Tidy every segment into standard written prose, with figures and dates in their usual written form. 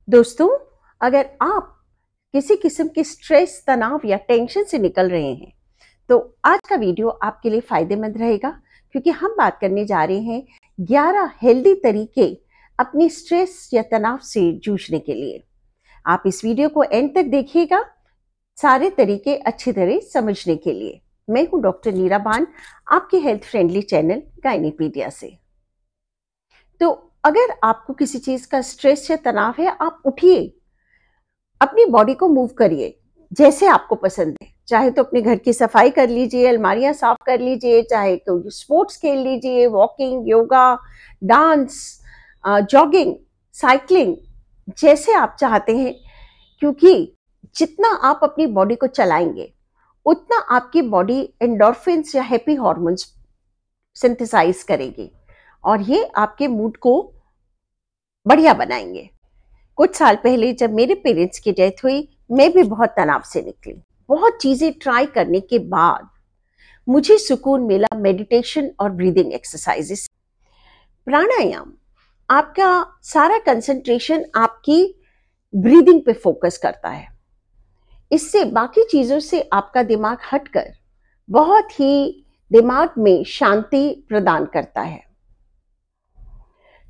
दोस्तों, अगर आप किसी किस्म के स्ट्रेस, तनाव या टेंशन से निकल रहे हैं, तो आज का वीडियो आपके लिए फायदेमंद रहेगा क्योंकि हम बात करने जा रहे हैं 11 हेल्दी तरीके अपनी स्ट्रेस या तनाव से जूझने के लिए। आप इस वीडियो को एंड तक देखिएगा, सारे तरीके अच्छी तरह समझने के लिए। मैं हूं डॉक्टर नीरा बान, आपके हेल्थ फ्रेंडली चैनल गायनीपीडिया से। तो अगर आपको किसी चीज का स्ट्रेस या तनाव है, आप उठिए, अपनी बॉडी को मूव करिए जैसे आपको पसंद है। चाहे तो अपने घर की सफाई कर लीजिए, अलमारियां साफ कर लीजिए, चाहे तो स्पोर्ट्स खेल लीजिए, walking, yoga, dance, jogging, cycling, जैसे आप चाहते हैं। क्योंकि जितना आप अपनी बॉडी को चलाएंगे उतना आपकी बॉडी एंडोर्फिन्स या हैप्पी हार्मोन्स सिंथेसाइज करेगी और ये आपके मूड को बढ़िया बनाएंगे। कुछ साल पहले जब मेरे पेरेंट्स की डेथ हुई, मैं भी बहुत तनाव से निकली। बहुत चीजें ट्राई करने के बाद मुझे सुकून मिला मेडिटेशन और ब्रीदिंग एक्सरसाइजेस। प्राणायाम आपका सारा कंसंट्रेशन आपकी ब्रीदिंग पे फोकस करता है। इससे बाकी चीजों से आपका दिमाग हटकर बहुत ही दिमाग में शांति प्रदान करता है।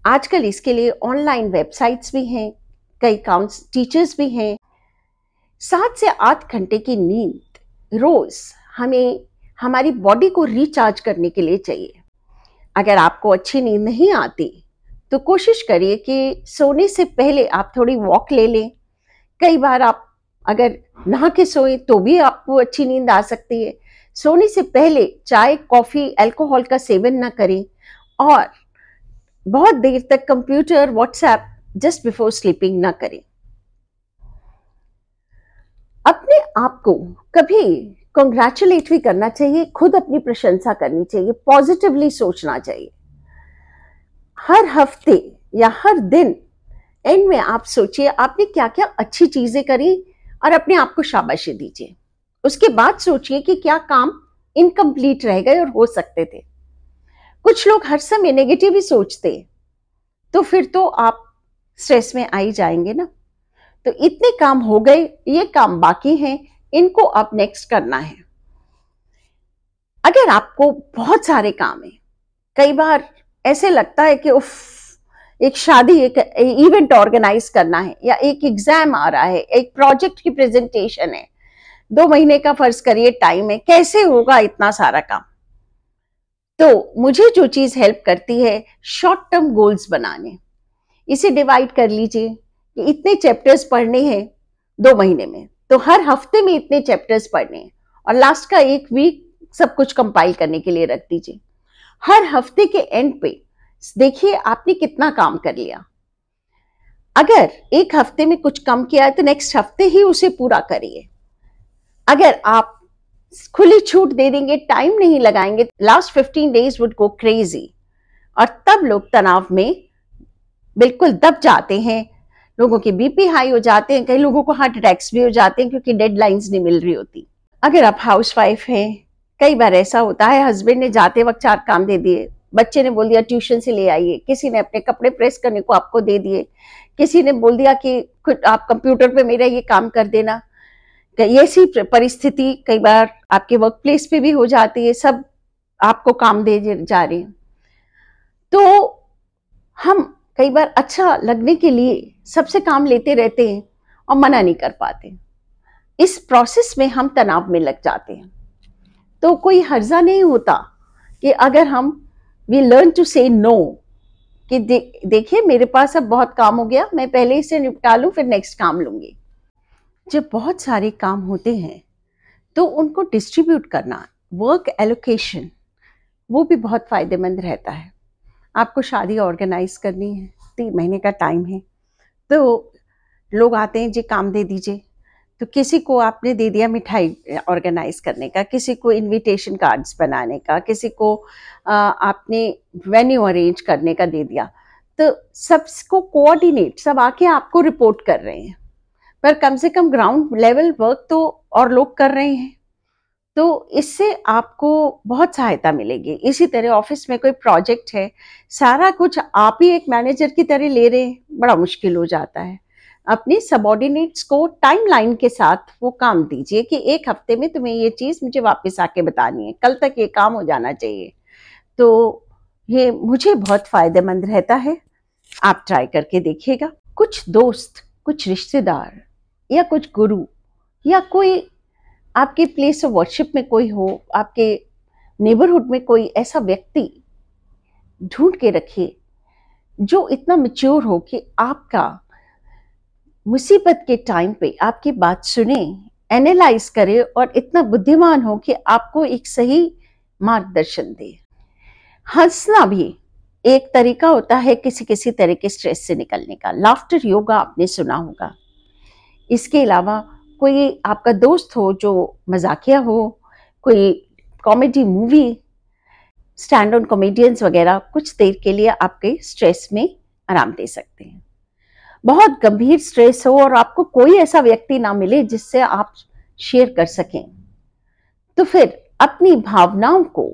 आजकल इसके लिए ऑनलाइन वेबसाइट्स भी हैं, कई टीचर्स भी हैं। 7 से 8 घंटे की नींद रोज हमें हमारी बॉडी को रिचार्ज करने के लिए चाहिए। अगर आपको अच्छी नींद नहीं आती तो कोशिश करिए कि सोने से पहले आप थोड़ी वॉक ले लें। कई बार आप अगर नहा के सोएं तो भी आपको अच्छी नींद आ सकती है। सोने से पहले चाय, कॉफी, अल्कोहल का सेवन न करें और बहुत देर तक computer, WhatsApp just before sleeping ना करें। अपने आप को कभी कॉन्ग्रेचुलेट भी करना चाहिए, खुद अपनी प्रशंसा करनी चाहिए, पॉजिटिवली सोचना चाहिए। हर हफ्ते या हर दिन एंड में आप सोचिए आपने क्या क्या अच्छी चीजें करी और अपने आप को शाबाशी दीजिए। उसके बाद सोचिए कि क्या काम इनकम्प्लीट रह गए और हो सकते थे। कुछ लोग हर समय नेगेटिव ही सोचते, तो फिर तो आप स्ट्रेस में आ ही जाएंगे ना। तो इतने काम हो गए, ये काम बाकी हैं, इनको अब नेक्स्ट करना है। अगर आपको बहुत सारे काम है, कई बार ऐसे लगता है कि उफ, एक शादी, एक इवेंट ऑर्गेनाइज करना है, या एक एग्जाम आ रहा है, एक प्रोजेक्ट की प्रेजेंटेशन है, 2 महीने का फर्ज करिए टाइम है, कैसे होगा इतना सारा काम। तो मुझे जो चीज हेल्प करती है, शॉर्ट टर्म गोल्स बनाने। इसे डिवाइड कर लीजिए कि इतने चैप्टर्स पढ़ने हैं 2 महीने में, तो हर हफ्ते में इतने चैप्टर्स पढ़ने हैं और लास्ट का 1 वीक सब कुछ कंपाइल करने के लिए रख दीजिए। हर हफ्ते के एंड पे देखिए आपने कितना काम कर लिया। अगर एक हफ्ते में कुछ कम किया है तो नेक्स्ट हफ्ते ही उसे पूरा करिए। अगर आप खुली छूट दे देंगे, टाइम नहीं लगाएंगे, last 15 days would go crazy और तब लोग तनाव में बिल्कुल दब जाते हैं। लोगों के बीपी हाई हो जाते हैं, कई लोगों को हार्ट अटैक्स भी हो जाते हैं क्योंकि डेडलाइंस नहीं मिल रही होती। अगर आप हाउसवाइफ हैं, कई बार ऐसा होता है हस्बैंड ने जाते वक्त 4 काम दे दिए, बच्चे ने बोल दिया ट्यूशन से ले आइए, किसी ने अपने कपड़े प्रेस करने को आपको दे दिए, किसी ने बोल दिया कि आप कंप्यूटर पे मेरा ये काम कर देना। ऐसी परिस्थिति कई बार आपके वर्क प्लेस पे भी हो जाती है, सब आपको काम दे जा रहे हैं। तो हम कई बार अच्छा लगने के लिए सबसे काम लेते रहते हैं और मना नहीं कर पाते। इस प्रोसेस में हम तनाव में लग जाते हैं। तो कोई हर्जा नहीं होता कि अगर हम वी लर्न टू से नो, कि देखिए मेरे पास अब बहुत काम हो गया, मैं पहले इसे निपटा लूं फिर नेक्स्ट काम लूंगी। जब बहुत सारे काम होते हैं तो उनको डिस्ट्रीब्यूट करना, वर्क एलोकेशन, वो भी बहुत फायदेमंद रहता है। आपको शादी ऑर्गेनाइज करनी है, 3 महीने का टाइम है, तो लोग आते हैं जी काम दे दीजिए, तो किसी को आपने दे दिया मिठाई ऑर्गेनाइज करने का, किसी को इनविटेशन कार्ड्स बनाने का, किसी को आपने वेन्यू अरेंज करने का दे दिया। तो सबको कोऑर्डिनेट, सब आके आपको रिपोर्ट कर रहे हैं, पर कम से कम ग्राउंड लेवल वर्क तो और लोग कर रहे हैं। तो इससे आपको बहुत सहायता मिलेगी। इसी तरह ऑफिस में कोई प्रोजेक्ट है, सारा कुछ आप ही एक मैनेजर की तरह ले रहे हैं, बड़ा मुश्किल हो जाता है। अपने सबऑर्डिनेट्स को टाइमलाइन के साथ वो काम दीजिए कि 1 हफ्ते में तुम्हें ये चीज मुझे वापस आके बतानी है, कल तक ये काम हो जाना चाहिए। तो ये मुझे बहुत फायदेमंद रहता है, आप ट्राई करके देखिएगा। कुछ दोस्त, कुछ रिश्तेदार या कुछ गुरु या कोई आपके प्लेस ऑफ वर्शिप में कोई हो, आपके नेबरहुड में कोई ऐसा व्यक्ति ढूंढ के रखिए जो इतना मैच्योर हो कि आपका मुसीबत के टाइम पे आपकी बात सुने, एनालाइज करे और इतना बुद्धिमान हो कि आपको एक सही मार्गदर्शन दे। हंसना भी एक तरीका होता है किसी किसी तरह के स्ट्रेस से निकलने का। लाफ्टर योगा आपने सुना होगा। इसके अलावा कोई आपका दोस्त हो जो मजाकिया हो, कोई comedy movie, stand on comedians वगैरह कुछ देर के लिए आपके स्ट्रेस में आराम दे सकते हैं। बहुत गंभीर स्ट्रेस हो और आपको कोई ऐसा व्यक्ति ना मिले जिससे आप शेयर कर सकें, तो फिर अपनी भावनाओं को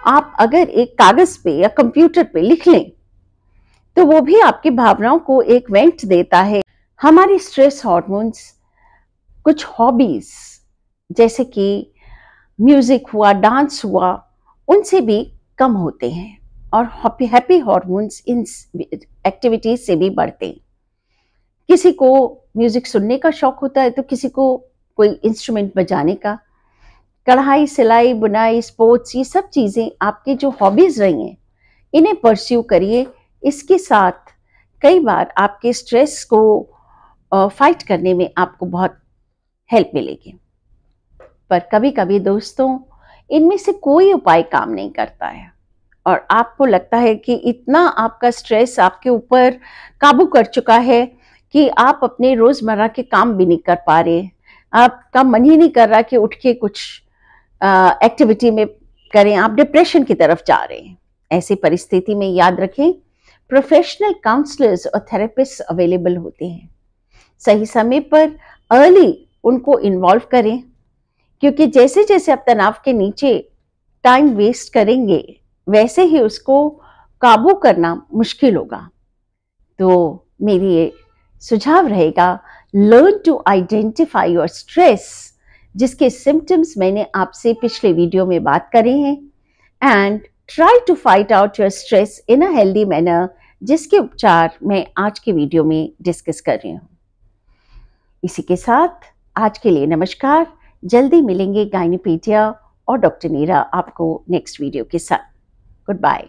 आप अगर एक कागज पे या कंप्यूटर पे लिख लें तो वो भी आपकी भावनाओं को एक वेंट देता है। हमारी स्ट्रेस हार्मोन्स कुछ हॉबीज जैसे कि म्यूजिक हुआ, डांस हुआ, उनसे भी कम होते हैं और हैप्पी हार्मोन्स इन एक्टिविटीज से भी बढ़ते हैं। किसी को म्यूजिक सुनने का शौक होता है तो किसी को कोई इंस्ट्रूमेंट बजाने का। कढ़ाई, सिलाई, बुनाई, स्पोर्ट्स, ये सब चीजें आपकी जो हॉबीज रही हैं इन्हें परस्यू करिए। इसके साथ कई बार आपके स्ट्रेस को फाइट करने में आपको बहुत हेल्प मिलेगी। पर कभी कभी दोस्तों इनमें से कोई उपाय काम नहीं करता है और आपको लगता है कि इतना आपका स्ट्रेस आपके ऊपर काबू कर चुका है कि आप अपने रोजमर्रा के काम भी नहीं कर पा रहे, आपका मन ही नहीं कर रहा कि उठ के कुछ एक्टिविटी में करें, आप डिप्रेशन की तरफ जा रहे हैं। ऐसी परिस्थिति में याद रखें, प्रोफेशनल काउंसलर्स और थेरेपिस्ट अवेलेबल होते हैं। सही समय पर अर्ली उनको इन्वॉल्व करें, क्योंकि जैसे जैसे आप तनाव के नीचे टाइम वेस्ट करेंगे वैसे ही उसको काबू करना मुश्किल होगा। तो मेरी ये सुझाव रहेगा, learn to identify your stress, जिसके सिम्टम्स मैंने आपसे पिछले वीडियो में बात करे हैं, and try to fight out your stress in a healthy manner, जिसके उपचार मैं आज के वीडियो में डिस्कस कर रही हूँ। इसी के साथ आज के लिए नमस्कार। जल्दी मिलेंगे गायनीपीडिया और डॉक्टर नीरा आपको नेक्स्ट वीडियो के साथ। Good bye.